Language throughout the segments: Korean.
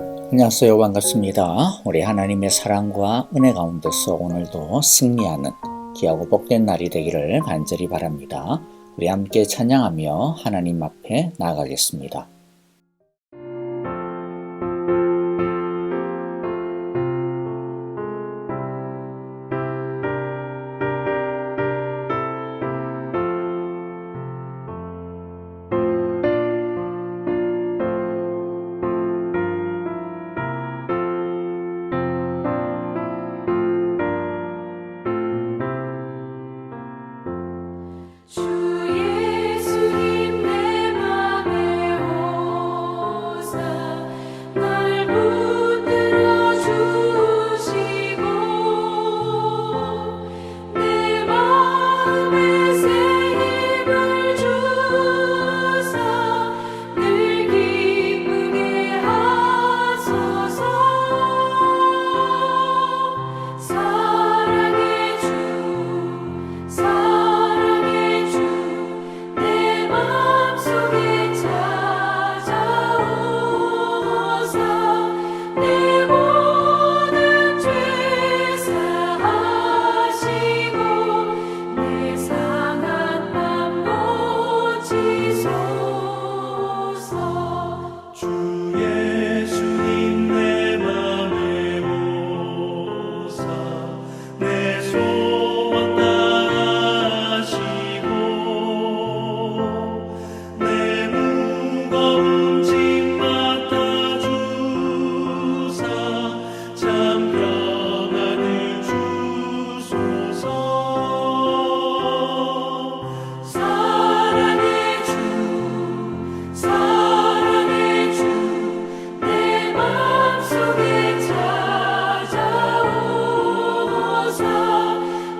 안녕하세요. 반갑습니다. 우리 하나님의 사랑과 은혜 가운데서 오늘도 승리하는 귀하고 복된 날이 되기를 간절히 바랍니다. 우리 함께 찬양하며 하나님 앞에 나아가겠습니다. 주 예수님 내 맘에 오사 날 붙들어 주시고 내 마음에 새 힘을 주사 늘 기쁘게 하소서. 사랑의 주 사랑의 주 내 맘속에 찾아오사 내 모든 죄 사하시고 내 상한 맘 고치소서. 주 예수님 내 맘에 오사 내 소원 다하시고 내 무거운 짐 맡아주사 참 평안을 주소서. 사랑의 주 사랑의 주 내 맘속에 찾아오사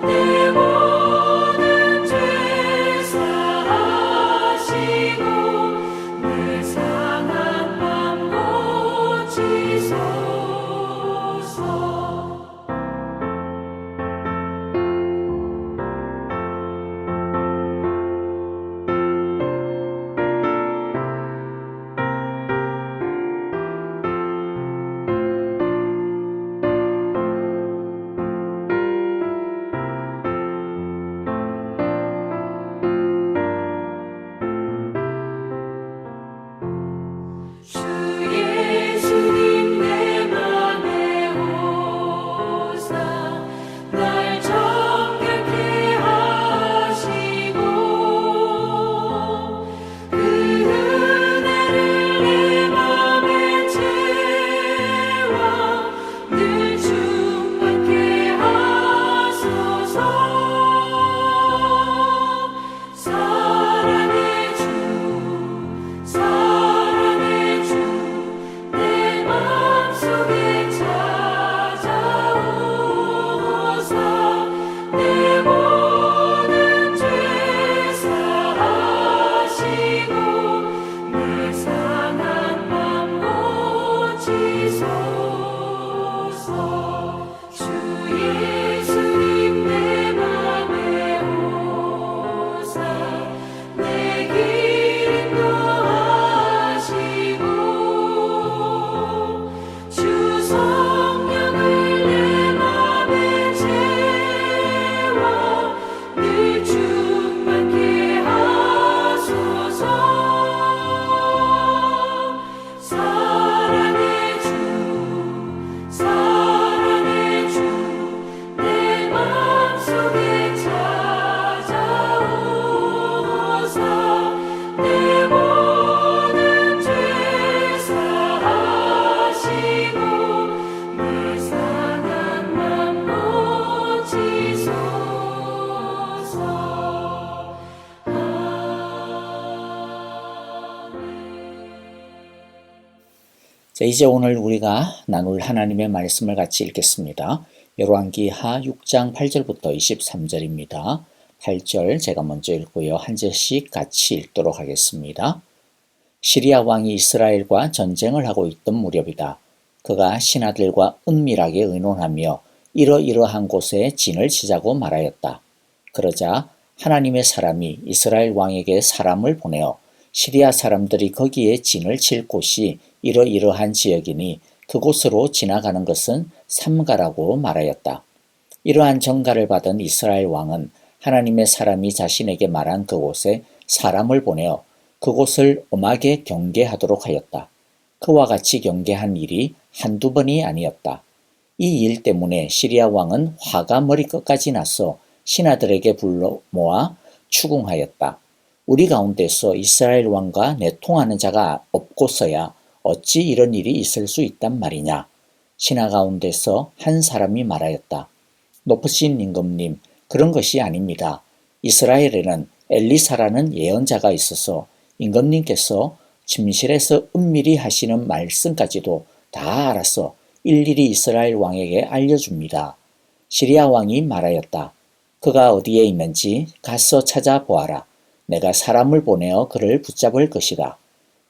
내 모든 죄 사하시고 내 상한 맘 고치소서. 주 예수님 내 맘에 오사 날 정결케 하시고 그 은혜를 내 맘에 채워 늘 충만케 하소서. 사랑의 주 사랑의 주 내 맘속에 찾아오사 내 모든 죄 사하시고 내 상한 맘 고치소서. 주 예수님 내 맘에 오사 내 길 인도하시고 주 성령을 내 맘에 채워 늘 충만케 하소서. 사랑의 주 사랑의 주 내 맘속에 찾아오사 내 모든 죄 사하시고 내 상한 맘 고치소서. 자, 이제 오늘 우리가 나눌 하나님의 말씀을 같이 읽겠습니다. 열왕기하 6장 8절부터 23절입니다. 8절 제가 먼저 읽고요. 한 절씩 같이 읽도록 하겠습니다. 시리아 왕이 이스라엘과 전쟁을 하고 있던 무렵이다. 그가 신하들과 은밀하게 의논하며 이러이러한 곳에 진을 치자고 말하였다. 그러자 하나님의 사람이 이스라엘 왕에게 사람을 보내어 시리아 사람들이 거기에 진을 칠 곳이 이러이러한 지역이니 그곳으로 지나가는 것은 삼가라고 말하였다. 이러한 전가를 받은 이스라엘 왕은 하나님의 사람이 자신에게 말한 그곳에 사람을 보내어 그곳을 엄하게 경계하도록 하였다. 그와 같이 경계한 일이 한두 번이 아니었다. 이 일 때문에 시리아 왕은 화가 머리끝까지 나서 신하들에게 불러 모아 추궁하였다. 우리 가운데서 이스라엘 왕과 내통하는 자가 없고서야 어찌 이런 일이 있을 수 있단 말이냐. 신하 가운데서 한 사람이 말하였다. 높으신 임금님, 그런 것이 아닙니다. 이스라엘에는 엘리사라는 예언자가 있어서 임금님께서 침실에서 은밀히 하시는 말씀까지도 다 알아서 일일이 이스라엘 왕에게 알려줍니다. 시리아 왕이 말하였다. 그가 어디에 있는지 가서 찾아보아라. 내가 사람을 보내어 그를 붙잡을 것이다.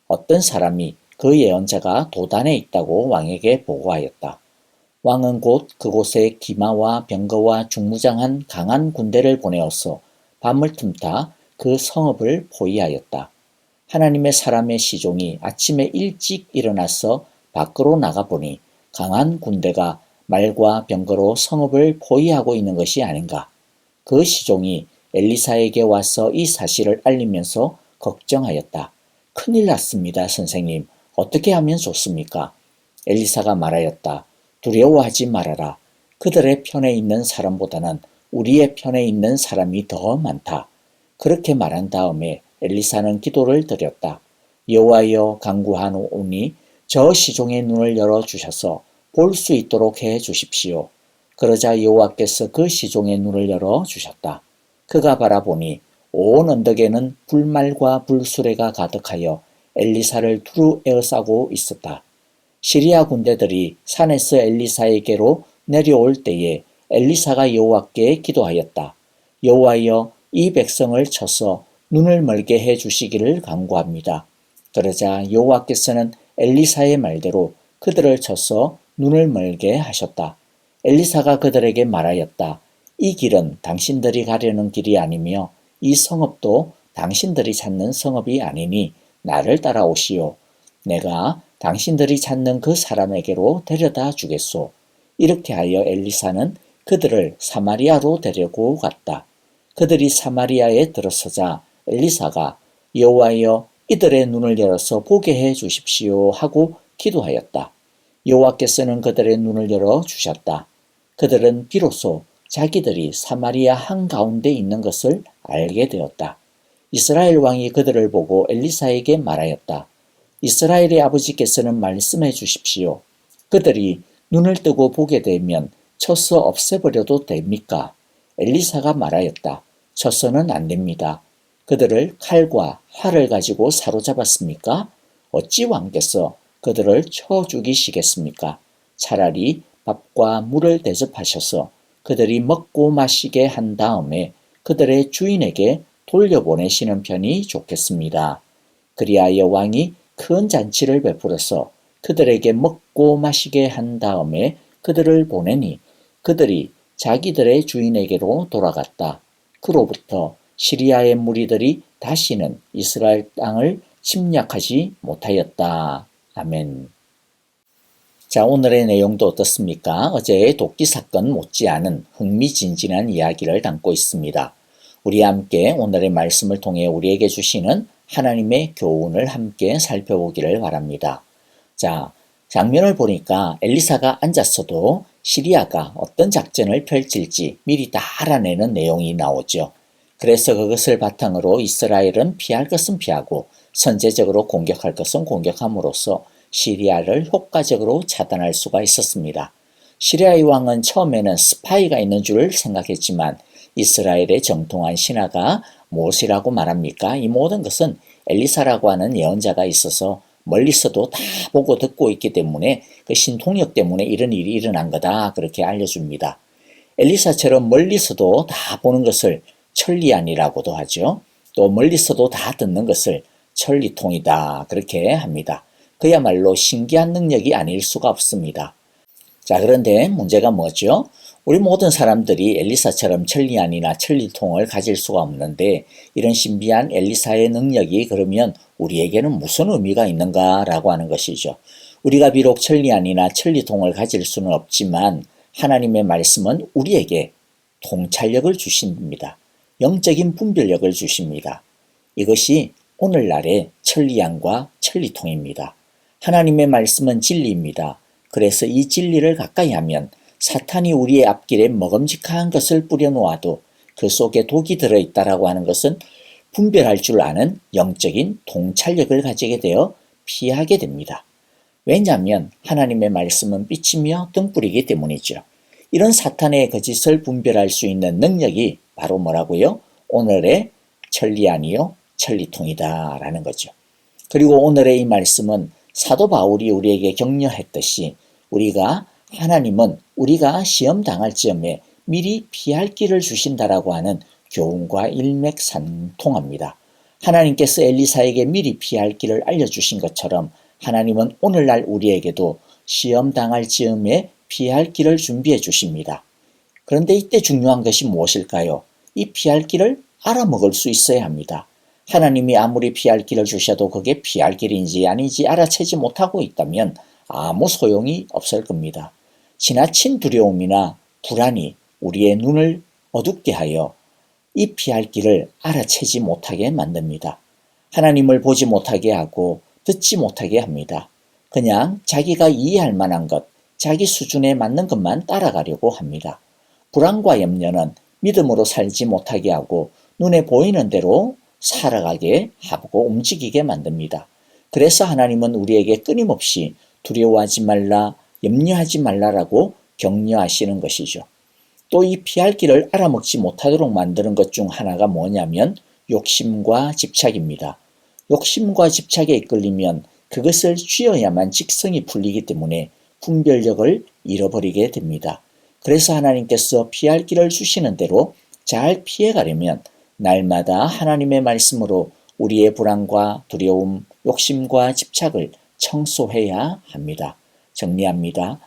어떤 사람이 그 예언자가 도단에 있다고 왕에게 보고하였다. 왕은 곧 그곳에 기마와 병거와 중무장한 강한 군대를 보내어서 밤을 틈타 그 성읍을 포위하였다. 하나님의 사람의 시종이 아침에 일찍 일어나서 밖으로 나가보니 강한 군대가 말과 병거로 성읍을 포위하고 있는 것이 아닌가. 그 시종이 엘리사에게 와서 이 사실을 알리면서 걱정하였다. 큰일 났습니다, 선생님. 어떻게 하면 좋습니까? 엘리사가 말하였다. 두려워하지 말아라. 그들의 편에 있는 사람보다는 우리의 편에 있는 사람이 더 많다. 그렇게 말한 다음에 엘리사는 기도를 드렸다. 여호와여 간구하노니 저 시종의 눈을 열어주셔서 볼 수 있도록 해 주십시오. 그러자 여호와께서 그 시종의 눈을 열어주셨다. 그가 바라보니 온 언덕에는 불말과 불수레가 가득하여 엘리사를 두루 에워싸고 있었다. 시리아 군대들이 산에서 엘리사에게로 내려올 때에 엘리사가 여호와께 기도하였다. 여호와여 이 백성을 쳐서 눈을 멀게 해 주시기를 간구합니다. 그러자 여호와께서는 엘리사의 말대로 그들을 쳐서 눈을 멀게 하셨다. 엘리사가 그들에게 말하였다. 이 길은 당신들이 가려는 길이 아니며 이 성읍도 당신들이 찾는 성읍이 아니니 나를 따라오시오. 내가 당신들이 찾는 그 사람에게로 데려다 주겠소. 이렇게 하여 엘리사는 그들을 사마리아로 데리고 갔다. 그들이 사마리아에 들어서자 엘리사가 여호와여 이들의 눈을 열어서 보게 해 주십시오 하고 기도하였다. 여호와께서는 그들의 눈을 열어 주셨다. 그들은 비로소 자기들이 사마리아 한가운데 있는 것을 알게 되었다. 이스라엘 왕이 그들을 보고 엘리사에게 말하였다. 이스라엘의 아버지께서는 말씀해 주십시오. 그들이 눈을 뜨고 보게 되면 쳐서 없애버려도 됩니까? 엘리사가 말하였다. 쳐서는 안 됩니다. 그들을 칼과 활을 가지고 사로잡았습니까? 어찌 왕께서 그들을 쳐 죽이시겠습니까? 차라리 밥과 물을 대접하셔서 그들이 먹고 마시게 한 다음에 그들의 주인에게 돌려보내시는 편이 좋겠습니다. 그리하여 왕이 큰 잔치를 베풀어서 그들에게 먹고 마시게 한 다음에 그들을 보내니 그들이 자기들의 주인에게로 돌아갔다. 그로부터 시리아의 무리들이 다시는 이스라엘 땅을 침략하지 못하였다. 아멘. 자, 오늘의 내용도 어떻습니까? 어제의 도끼 사건 못지않은 흥미진진한 이야기를 담고 있습니다. 우리 함께 오늘의 말씀을 통해 우리에게 주시는 하나님의 교훈을 함께 살펴보기를 바랍니다. 자, 장면을 보니까 엘리사가 앉았어도 시리아가 어떤 작전을 펼칠지 미리 다 알아내는 내용이 나오죠. 그래서 그것을 바탕으로 이스라엘은 피할 것은 피하고 선제적으로 공격할 것은 공격함으로써 시리아를 효과적으로 차단할 수가 있었습니다. 시리아의 왕은 처음에는 스파이가 있는 줄 생각했지만 이스라엘의 정통한 신하가 무엇이라고 말합니까? 이 모든 것은 엘리사라고 하는 예언자가 있어서 멀리서도 다 보고 듣고 있기 때문에 그 신통력 때문에 이런 일이 일어난 거다 그렇게 알려줍니다. 엘리사처럼 멀리서도 다 보는 것을 천리안이라고도 하죠. 또 멀리서도 다 듣는 것을 천리통이다 그렇게 합니다. 그야말로 신기한 능력이 아닐 수가 없습니다. 자, 그런데 문제가 뭐죠? 우리 모든 사람들이 엘리사처럼 천리안이나 천리통을 가질 수가 없는데 이런 신비한 엘리사의 능력이 그러면 우리에게는 무슨 의미가 있는가라고 하는 것이죠. 우리가 비록 천리안이나 천리통을 가질 수는 없지만 하나님의 말씀은 우리에게 통찰력을 주십니다. 영적인 분별력을 주십니다. 이것이 오늘날의 천리안과 천리통입니다. 하나님의 말씀은 진리입니다. 그래서 이 진리를 가까이 하면 사탄이 우리의 앞길에 먹음직한 것을 뿌려놓아도 그 속에 독이 들어있다라고 하는 것은 분별할 줄 아는 영적인 통찰력을 가지게 되어 피하게 됩니다. 왜냐하면 하나님의 말씀은 빛이며 등불이기 때문이죠. 이런 사탄의 거짓을 분별할 수 있는 능력이 바로 뭐라고요? 오늘의 천리안이요 천리통이다라는 거죠. 그리고 오늘의 이 말씀은 사도 바울이 우리에게 격려했듯이 하나님은 우리가 시험 당할 즈음에 미리 피할 길을 주신다라고 하는 교훈과 일맥상통합니다. 하나님께서 엘리사에게 미리 피할 길을 알려주신 것처럼 하나님은 오늘날 우리에게도 시험 당할 즈음에 피할 길을 준비해 주십니다. 그런데 이때 중요한 것이 무엇일까요? 이 피할 길을 알아먹을 수 있어야 합니다. 하나님이 아무리 피할 길을 주셔도 그게 피할 길인지 아닌지 알아채지 못하고 있다면 아무 소용이 없을 겁니다. 지나친 두려움이나 불안이 우리의 눈을 어둡게 하여 이 피할 길을 알아채지 못하게 만듭니다. 하나님을 보지 못하게 하고 듣지 못하게 합니다. 그냥 자기가 이해할 만한 것, 자기 수준에 맞는 것만 따라가려고 합니다. 불안과 염려는 믿음으로 살지 못하게 하고 눈에 보이는 대로 살아가게 하고 움직이게 만듭니다. 그래서 하나님은 우리에게 끊임없이 두려워하지 말라, 염려하지 말라라고 격려하시는 것이죠. 또 이 피할 길을 알아먹지 못하도록 만드는 것 중 하나가 뭐냐면 욕심과 집착입니다. 욕심과 집착에 이끌리면 그것을 쥐어야만 직성이 풀리기 때문에 분별력을 잃어버리게 됩니다. 그래서 하나님께서 피할 길을 주시는 대로 잘 피해가려면 날마다 하나님의 말씀으로 우리의 불안과 두려움, 욕심과 집착을 청소해야 합니다. 정리합니다.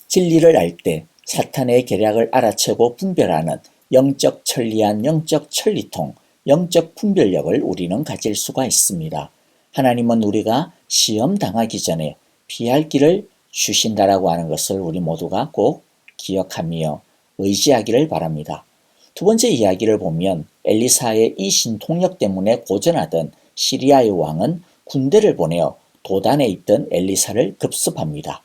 진리를 알 때 사탄의 계략을 알아채고 분별하는 영적 천리안, 영적 천리통, 영적 분별력을 우리는 가질 수가 있습니다. 하나님은 우리가 시험 당하기 전에 피할 길을 주신다라고 하는 것을 우리 모두가 꼭 기억하며 의지하기를 바랍니다. 두 번째 이야기를 보면 엘리사의 이 신통력 때문에 고전하던 시리아의 왕은 군대를 보내어 도단에 있던 엘리사를 급습합니다.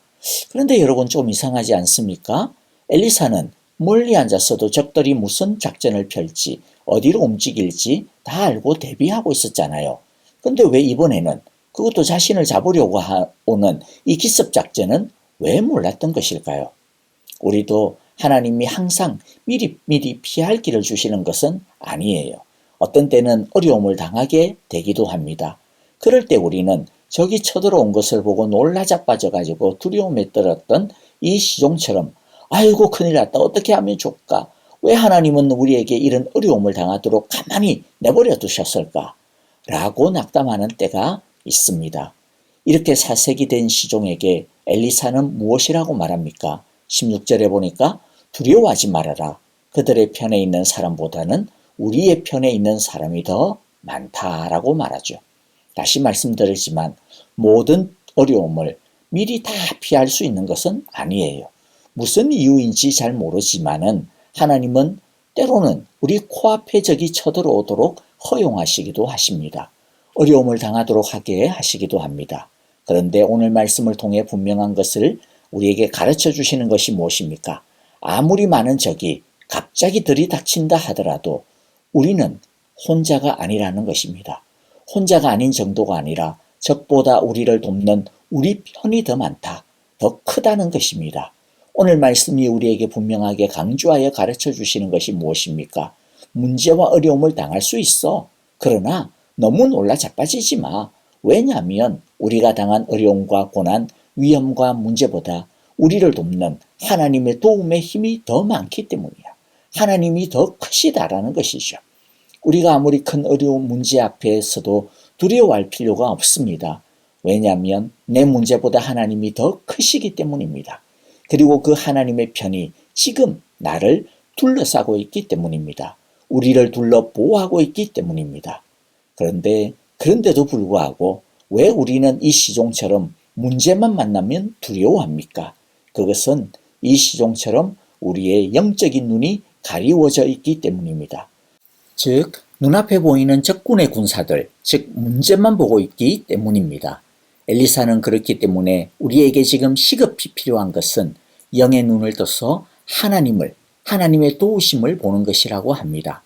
그런데 여러분 좀 이상하지 않습니까? 엘리사는 멀리 앉았어도 적들이 무슨 작전을 펼지 어디로 움직일지 다 알고 대비하고 있었잖아요. 근데 왜 이번에는 그것도 자신을 잡으려고 오는 이 기습작전은 왜 몰랐던 것일까요? 우리도 하나님이 항상 미리 피할 길을 주시는 것은 아니에요. 어떤 때는 어려움을 당하게 되기도 합니다. 그럴 때 우리는 적이 쳐들어온 것을 보고 놀라 자빠져가지고 두려움에 떨었던 이 시종처럼 아이고 큰일 났다 어떻게 하면 좋을까? 왜 하나님은 우리에게 이런 어려움을 당하도록 가만히 내버려 두셨을까? 라고 낙담하는 때가 있습니다. 이렇게 사색이 된 시종에게 엘리사는 무엇이라고 말합니까? 16절에 보니까 두려워하지 말아라. 그들의 편에 있는 사람보다는 우리의 편에 있는 사람이 더 많다라고 말하죠. 다시 말씀드리지만 모든 어려움을 미리 다 피할 수 있는 것은 아니에요. 무슨 이유인지 잘 모르지만은 하나님은 때로는 우리 코앞에 적이 쳐들어오도록 허용하시기도 하십니다. 어려움을 당하도록 하게 하시기도 합니다. 그런데 오늘 말씀을 통해 분명한 것을 우리에게 가르쳐 주시는 것이 무엇입니까? 아무리 많은 적이 갑자기 들이닥친다 하더라도 우리는 혼자가 아니라는 것입니다. 혼자가 아닌 정도가 아니라 적보다 우리를 돕는 우리 편이 더 많다, 더 크다는 것입니다. 오늘 말씀이 우리에게 분명하게 강조하여 가르쳐 주시는 것이 무엇입니까? 문제와 어려움을 당할 수 있어. 그러나 너무 놀라 자빠지지 마. 왜냐하면 우리가 당한 어려움과 고난, 위험과 문제보다 우리를 돕는 하나님의 도움의 힘이 더 많기 때문이야. 하나님이 더 크시다라는 것이죠. 우리가 아무리 큰 어려운 문제 앞에서도 두려워할 필요가 없습니다. 왜냐하면 내 문제보다 하나님이 더 크시기 때문입니다. 그리고 그 하나님의 편이 지금 나를 둘러싸고 있기 때문입니다. 우리를 둘러 보호하고 있기 때문입니다. 그런데도 불구하고 왜 우리는 이 시종처럼 문제만 만나면 두려워합니까? 그것은 이 시종처럼 우리의 영적인 눈이 가리워져 있기 때문입니다. 즉, 눈앞에 보이는 적군의 군사들, 즉 문제만 보고 있기 때문입니다. 엘리사는 그렇기 때문에 우리에게 지금 시급히 필요한 것은 영의 눈을 떠서 하나님의 도우심을 보는 것이라고 합니다.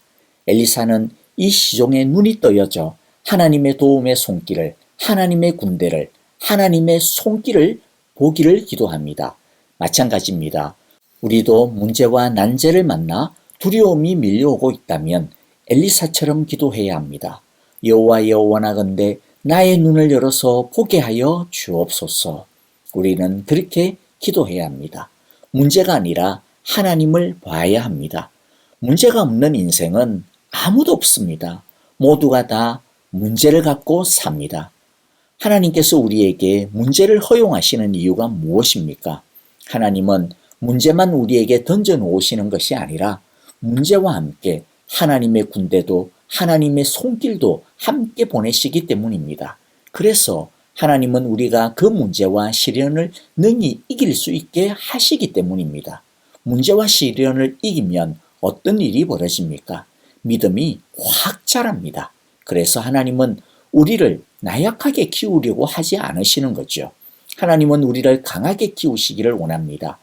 엘리사는 이 시종의 눈이 떠여져 하나님의 도움의 손길을, 하나님의 군대를, 하나님의 손길을 보기를 기도합니다. 마찬가지입니다. 우리도 문제와 난제를 만나 두려움이 밀려오고 있다면 엘리사처럼 기도해야 합니다. 여호와여 원하건대 나의 눈을 열어서 보게 하여 주옵소서. 우리는 그렇게 기도해야 합니다. 문제가 아니라 하나님을 봐야 합니다. 문제가 없는 인생은 아무도 없습니다. 모두가 다 문제를 갖고 삽니다. 하나님께서 우리에게 문제를 허용하시는 이유가 무엇입니까? 하나님은 문제만 우리에게 던져 놓으시는 것이 아니라 문제와 함께 하나님의 군대도 하나님의 손길도 함께 보내시기 때문입니다. 그래서 하나님은 우리가 그 문제와 시련을 능히 이길 수 있게 하시기 때문입니다. 문제와 시련을 이기면 어떤 일이 벌어집니까? 믿음이 확 자랍니다. 그래서 하나님은 우리를 나약하게 키우려고 하지 않으시는 거죠. 하나님은 우리를 강하게 키우시기를 원합니다.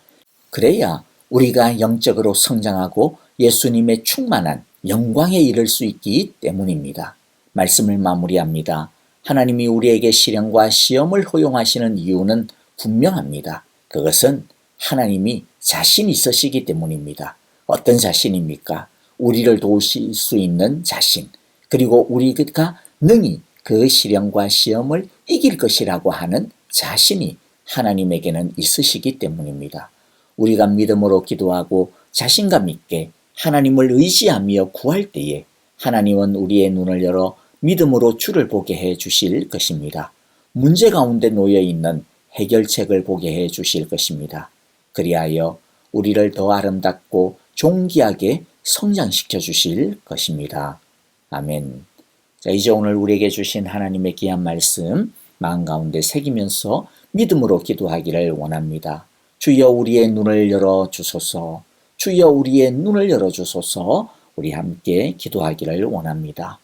그래야 우리가 영적으로 성장하고 예수님의 충만한 영광에 이를 수 있기 때문입니다. 말씀을 마무리합니다. 하나님이 우리에게 시련과 시험을 허용하시는 이유는 분명합니다. 그것은 하나님이 자신 있으시기 때문입니다. 어떤 자신입니까? 우리를 도우실 수 있는 자신, 그리고 우리가 능히 그 시련과 시험을 이길 것이라고 하는 자신이 하나님에게는 있으시기 때문입니다. 우리가 믿음으로 기도하고 자신감 있게 하나님을 의지하며 구할 때에 하나님은 우리의 눈을 열어 믿음으로 주를 보게 해 주실 것입니다. 문제 가운데 놓여 있는 해결책을 보게 해 주실 것입니다. 그리하여 우리를 더 아름답고 존귀하게 성장시켜 주실 것입니다. 아멘. 자, 이제 오늘 우리에게 주신 하나님의 귀한 말씀 마음 가운데 새기면서 믿음으로 기도하기를 원합니다. 주여 우리의 눈을 열어 주소서. 주여 우리의 눈을 열어 주소서. 우리 함께 기도하기를 원합니다.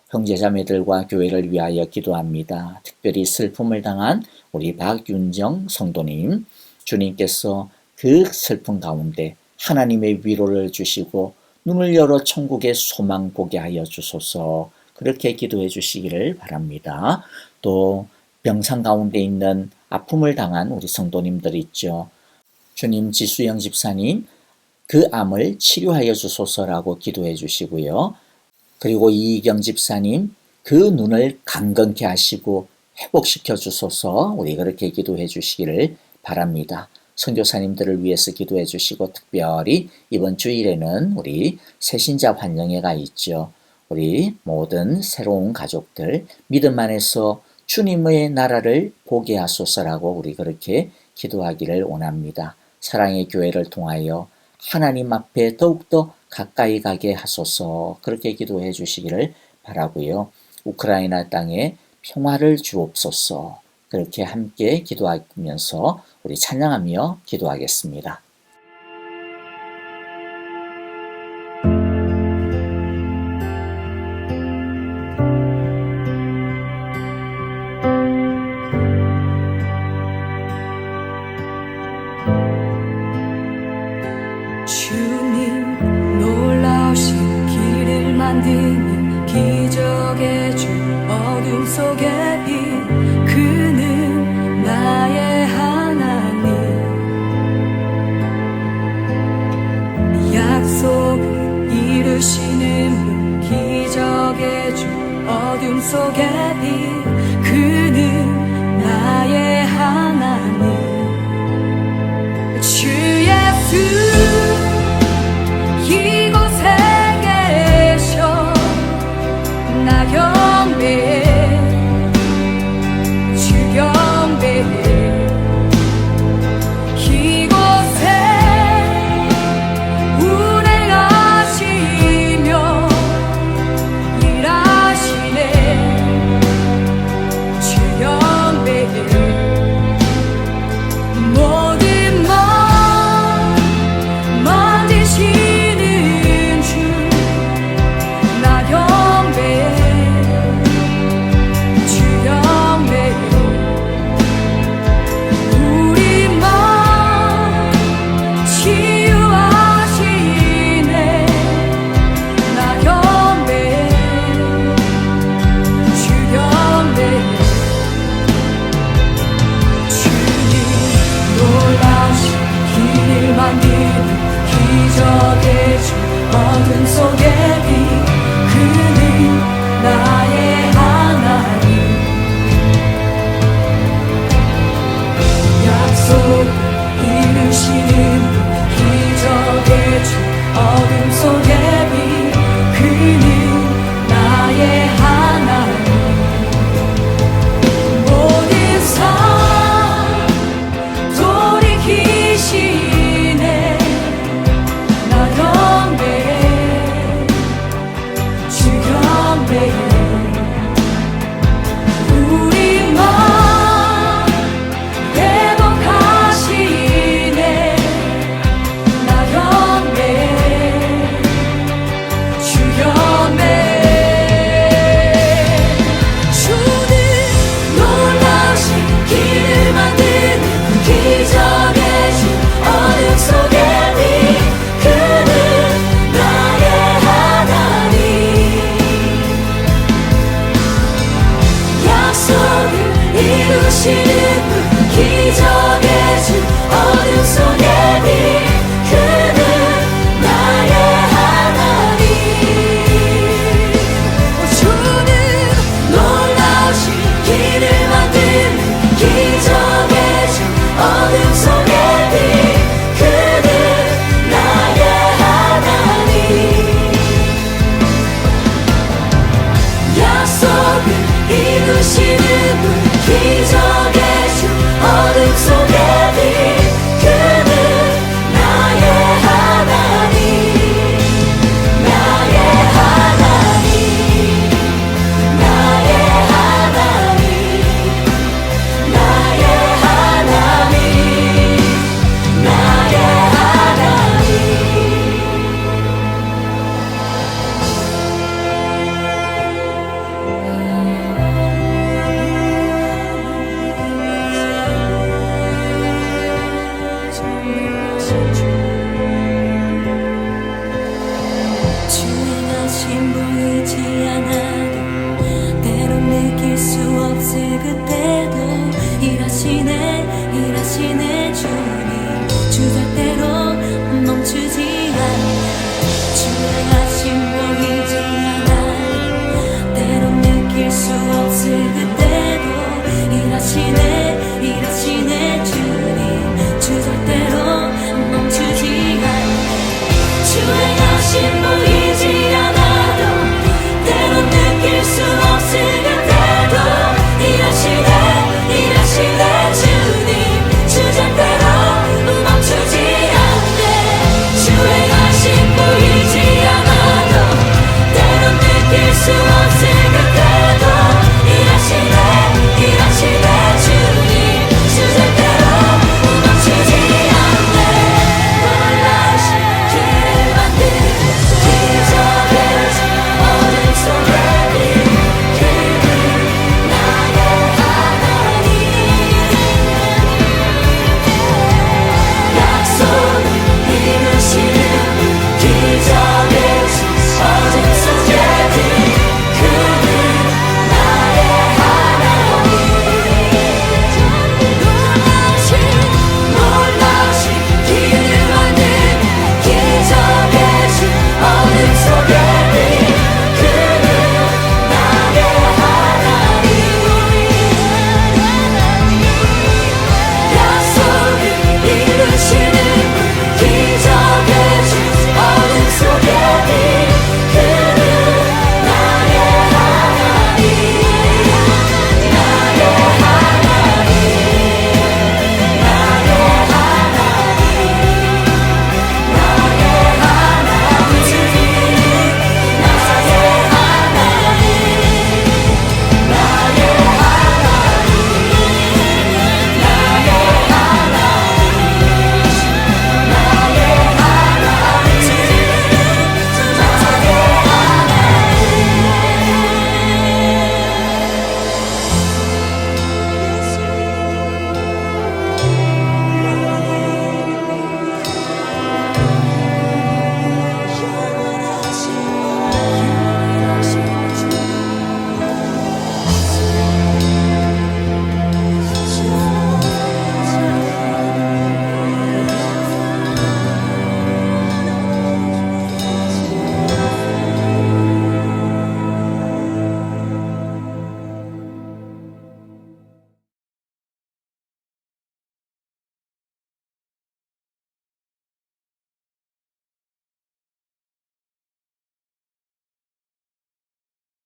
형제자매들과 교회를 위하여 기도합니다. 특별히 슬픔을 당한 우리 박윤정 성도님, 주님께서 그 슬픔 가운데 하나님의 위로를 주시고 눈을 열어 천국의 소망 보게 하여 주소서. 그렇게 기도해 주시기를 바랍니다. 또 병상 가운데 있는 아픔을 당한 우리 성도님들 있죠. 주님, 지수영 집사님 그 암을 치료하여 주소서라고 기도해 주시고요. 그리고 이희경 집사님 그 눈을 강건케 하시고 회복시켜 주소서. 우리 그렇게 기도해 주시기를 바랍니다. 선교사님들을 위해서 기도해 주시고, 특별히 이번 주일에는 우리 새신자 환영회가 있죠. 우리 모든 새로운 가족들 믿음 안에서 주님의 나라를 보게 하소서라고 우리 그렇게 기도하기를 원합니다. 사랑의 교회를 통하여 하나님 앞에 더욱더 가까이 가게 하소서. 그렇게 기도해 주시기를 바라고요. 우크라이나 땅에 평화를 주옵소서. 그렇게 함께 기도하면서 우리 찬양하며 기도하겠습니다. 주님 놀라우신 길을 만드는 기적의 주 어둠 속의 빛 그는 나의 하나님 약속을 이루시는 분 기적의 주 어둠 속의 빛 그는 나의 하나님 주 예수 이곳에 계셔 나 경배해 주 경배해 이곳에 만드는 기적의 주 어둠 속의 빛 그는 나의 하나님 약속 이루시는 기적의 주 어둠 속